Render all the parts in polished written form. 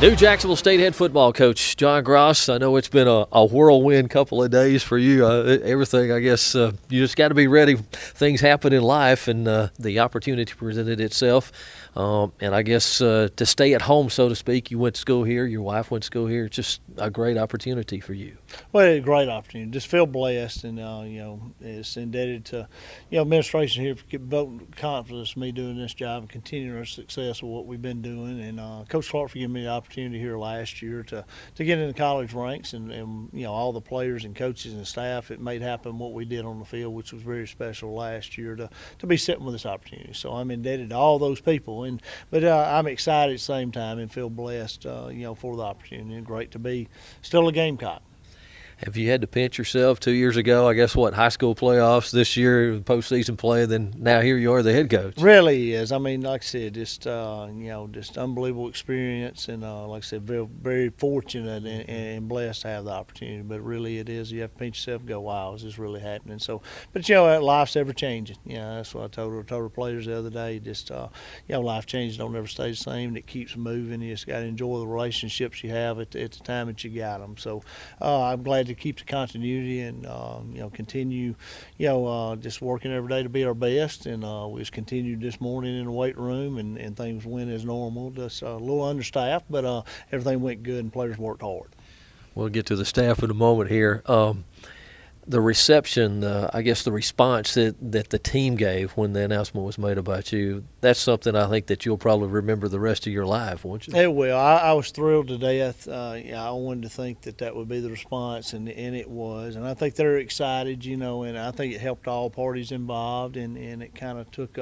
New Jacksonville State head football coach John Gross. I know it's been a whirlwind couple of days for you. Everything, I guess, you just got to be ready. Things happen in life, and the opportunity presented itself. And I guess to stay at home, so to speak, you went to school here, your wife went to school here. It's just a great opportunity for you. Well, a great opportunity. Just feel blessed, and it's indebted to administration here for voting confidence in me doing this job and continuing our success of what we've been doing. And Coach Clark for giving me the opportunity here last year to get in the college ranks, and all the players and coaches and staff. It made happen what we did on the field, which was very special last year to be sitting with this opportunity. So I'm indebted to all those people, but I'm excited at the same time and feel blessed, for the opportunity. And great to be still a Gamecock. Have you had to pinch yourself 2 years ago? I guess high school playoffs this year, postseason play, then now here you are, the head coach. Really is. I mean, like I said, just unbelievable experience, and like I said, very, very fortunate and blessed to have the opportunity. But really, it is. You have to pinch yourself and go, "Wow, is this really happening?" So, but life's ever changing. That's what I told our players the other day. Just life changes don't ever stay the same. And it keeps moving. You just got to enjoy the relationships you have at the time that you got them. So, I'm glad to keep the continuity and continue just working every day to be our best, and we just continued this morning in the weight room, and things went as normal. Just a little understaffed, but everything went good and players worked hard. We'll get to the staff in a moment here. The reception, I guess the response that the team gave when the announcement was made about you, that's something I think that you'll probably remember the rest of your life, won't you? It will. I was thrilled to death. I wanted to think that would be the response, and it was. And I think they're excited, and I think it helped all parties involved, and it kind of took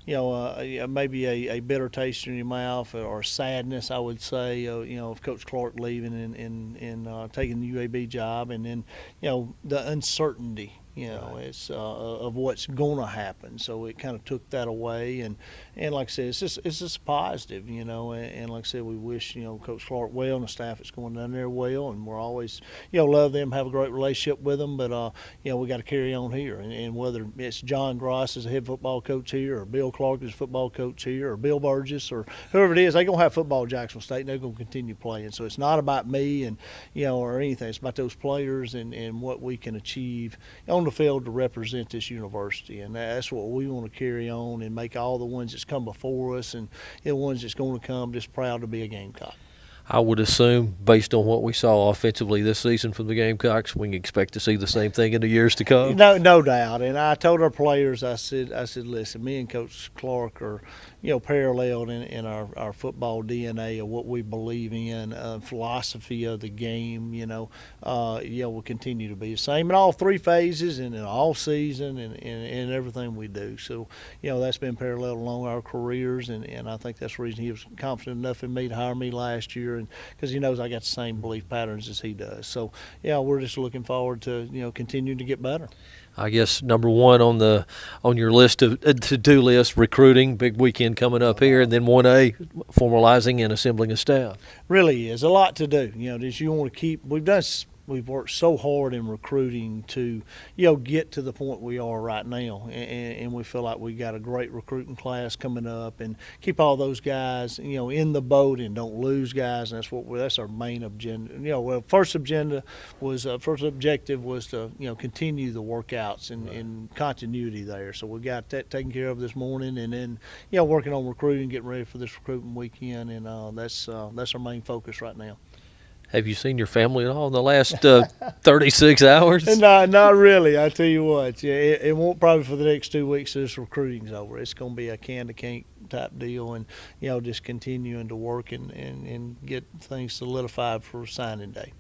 maybe a bitter taste in your mouth or sadness, I would say, of Coach Clark leaving and taking the UAB job, and then, the uncertainty, it's of what's going to happen. So it kind of took that away, and like I said, it's just positive, and like I said, we wish Coach Clark well and the staff that's going down there well, and we're always love them, have a great relationship with them, but we got to carry on here, and whether it's John Gross as a head football coach here, or Bill Clark as football coach here, or Bill Burgess, or whoever it is, they're gonna have football at Jacksonville State, and they're gonna continue playing. So it's not about me and or anything. It's about those players and what we can achieve on the field to represent this university, and that's what we want to carry on and make all the ones that's come before us and the ones that's going to come just proud to be a Gamecock. I would assume, based on what we saw offensively this season from the Gamecocks, we can expect to see the same thing in the years to come. No doubt. And I told our players, I said, listen, me and Coach Clark are, paralleled in our football DNA of what we believe in, philosophy of the game. Will continue to be the same in all three phases and in all season and everything we do. So, that's been parallel along our careers, and I think that's the reason he was confident enough in me to hire me last year. And because he knows I got the same belief patterns as he does. So, we're just looking forward to, continuing to get better. I guess number one on your list of to-do list, recruiting, big weekend coming up here, and then 1A, formalizing and assembling a staff. Really is a lot to do. Just you want to keep. We've worked so hard in recruiting to, get to the point we are right now, and we feel like we got a great recruiting class coming up, and keep all those guys, in the boat and don't lose guys. And that's our main agenda. First objective was to, continue the workouts and continuity there. So we got that taken care of this morning, and then, working on recruiting, getting ready for this recruiting weekend, and that's our main focus right now. Have you seen your family at all in the last 36 hours? No, not really. I tell you what, it won't probably for the next 2 weeks till this recruiting's over. It's going to be a can-to-can type deal, and just continuing to work and get things solidified for signing day.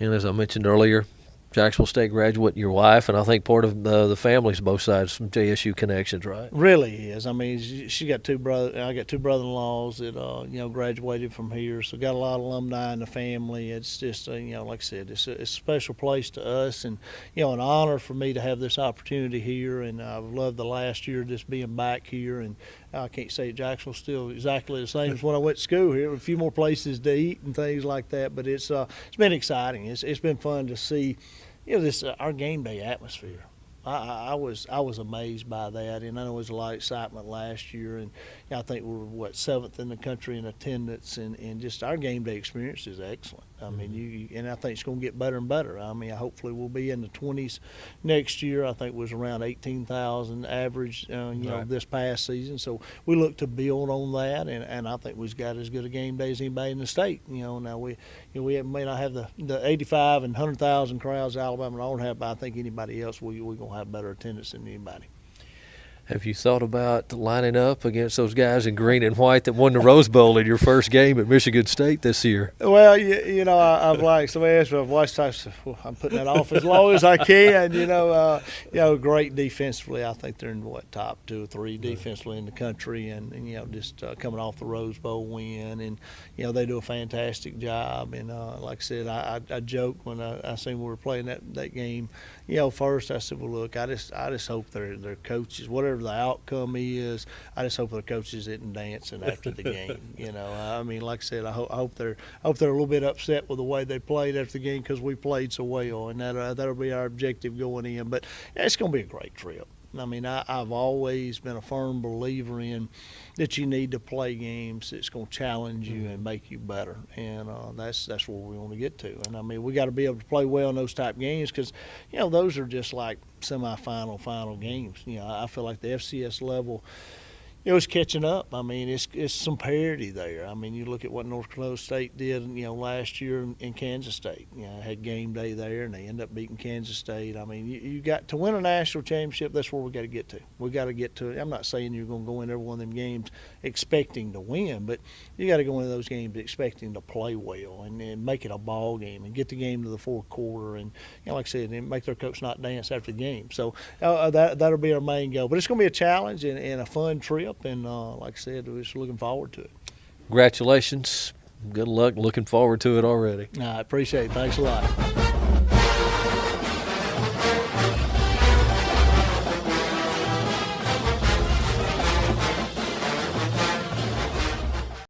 And as I mentioned earlier, Jacksonville State graduate, your wife, and I think part of the family's both sides, some JSU connections, right? Really is. I mean, she got two brothers. I got two brother-in-laws that graduated from here, so got a lot of alumni in the family. It's just like I said, it's a special place to us, and an honor for me to have this opportunity here. And I've loved the last year just being back here, and I can't say Jacksonville's still exactly the same as when I went to school here. A few more places to eat and things like that, but it's been exciting. It's been fun to see, this our game day atmosphere. I was amazed by that, and I know there was a lot of excitement last year, and I think we're 7th in the country in attendance, and just our game day experience is excellent. I mean, and I think it's going to get better and better. I mean, hopefully we'll be in the 20s next year. I think it was around 18,000 average, this past season. So we look to build on that, and I think we've got as good a game day as anybody in the state. Now we may not have the 85 and 100,000 crowds Alabama don't have, but I think anybody else we're going to have better attendance than anybody. Have you thought about lining up against those guys in green and white that won the Rose Bowl in your first game at Michigan State this year? Well, I've like somebody asked me, I've watched. I'm putting that off as long as I can. Great defensively. I think they're in top 2 or 3 defensively in the country, and just coming off the Rose Bowl win, and they do a fantastic job. And like I said, I joked when I seen we were playing that game. First I said, well, look, I just hope their coaches, whatever the outcome is, I just hope their coaches isn't dancing after the game. I mean, like I said, I hope they're a little bit upset with the way they played after the game because we played so well, and that'll be our objective going in. But it's going to be a great trip. I mean, I've always been a firm believer in that you need to play games that's going to challenge you and make you better, and that's where we want to get to. And I mean, we got to be able to play well in those type games because those are just like semifinal, final games. I feel like the FCS level, it was catching up. I mean, it's some parity there. I mean, you look at what North Carolina State did, last year in Kansas State. Had game day there, and they end up beating Kansas State. I mean, you got to win a national championship. That's where we got to get to. We got to get to it. I'm not saying you're going to go in every one of them games expecting to win, but you got to go into those games expecting to play well and make it a ball game and get the game to the fourth quarter. And like I said, and make their coach not dance after the game. So that'll be our main goal. But it's going to be a challenge and a fun trip. And like I said, we're just looking forward to it. Congratulations. Good luck. Looking forward to it already. I appreciate it. Thanks a lot.